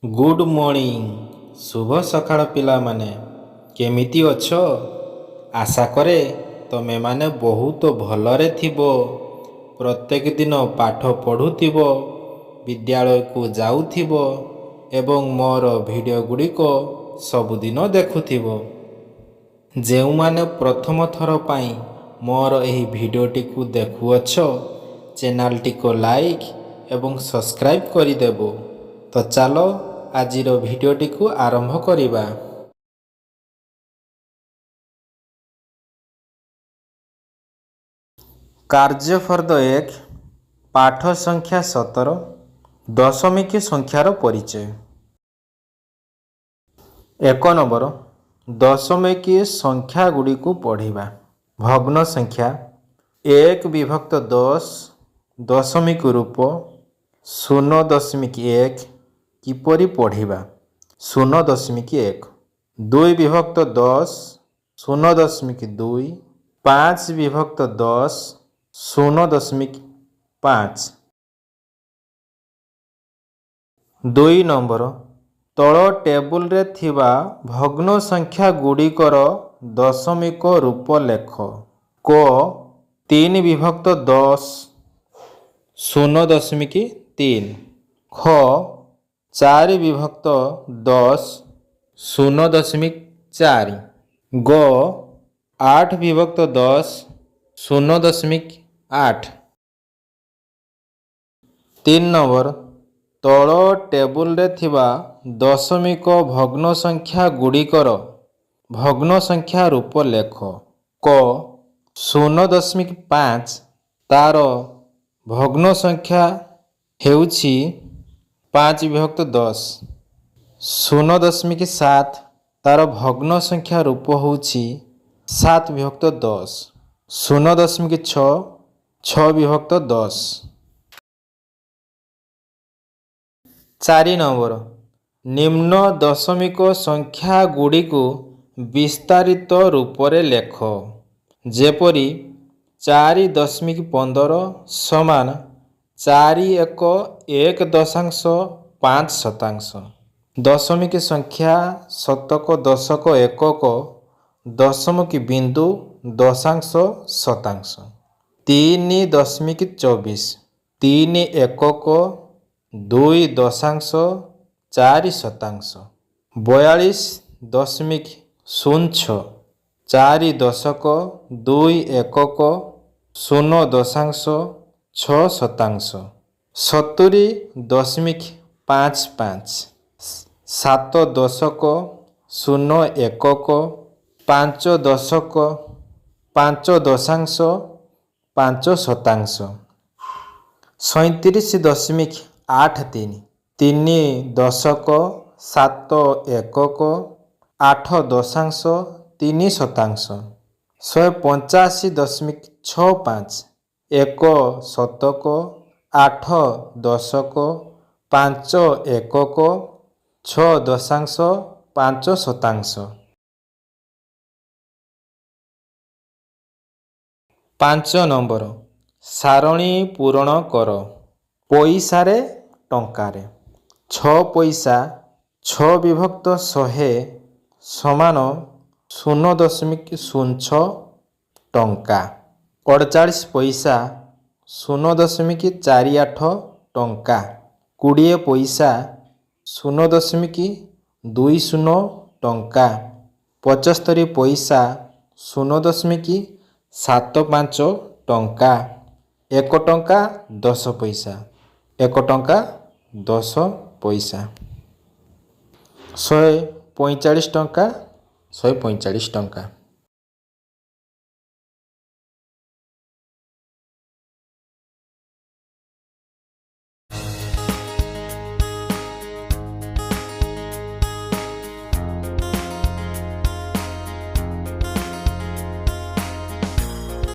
Good morning शुभ सकाळ पिलामाने केमिति अछ। आशा करे तमे माने बहुत भलरे थिबो। प्रत्येक दिन पाठ पढ़ुथिबो, विद्यालय को जाउथिबो एवं मोर वीडियो गुड़िक सबुदिन देखुथिबो। जेउ माने प्रथम थर पाई मोर एही वीडियोटी को देखुअछ, चैनल को लाइक एवं सब्सक्राइब करिदेबो। तो चलो आजिर वीडियोटी को आरंभ करिबा। कार्य फर्द 1 पाठ संख्या 17 दशमिक संख्यार परिचय। 1 नंबर दशमिक संख्या गुड़ी को पढ़िबा। भग्न संख्या 1 विभक्त 10 दशमिक रूप 0.1 किपरि पढ़िबा। 0.1 2 विभक्त 10 0.2 5 विभक्त 10 0.5। 2 नंबर तल टेबुल रे थिबा भग्न संख्या गुड़िकर दशमिक रूप लेख। क 3 विभक्त 10 0.3 ख 4 विभक्त 10 0.4 ग 8 विभक्त 10 0.8। 3 नंबर तल टेबुल रे थिबा दशमिक भग्न संख्या गुड़िकर भग्न संख्या रूप लेख। क 0.5 तार भग्न संख्या हेउछि 5 विभक्त 10। 0.7 तार भग्न संख्या रूप होउछि 7 विभक्त 10। 0.6 6 विभक्त 10। 4 नंबर निम्न दशमिक संख्या गुड़ी को विस्तारित रूप रे लेख। जेपरी 4.15 समान 4.1.5 दशमिक संख्या शतक दशक एकक दशमिक बिंदु दशांश शतांश 3.24 3 एकक 2 दशांश 4 शतांश 42.06 4 दशक 2 एकक 0.6 शतांश 70.55 7 दशक 0 एकक 5 दशक 5 दशांश 5 शतांश 37.83 3 दशक 7 एकक 8 दशांश 3 शतांश 185.65 1 शतक 8 दशक 5 एकक 6 दशांश 5 शतांश। 5 नंबर सारणी पूरण कर। पैसा रे टंका रे 6 पैसा 6 विभक्त 100 समान 0.06 टंका। 48 पैसा 0.48 टंका। 20 पैसा 0.20 टंका। 75 पैसा 0.75 टंका। 1 टंका 10 पैसा 1 टंका 10 पैसा। 145 टंका 145 टंका।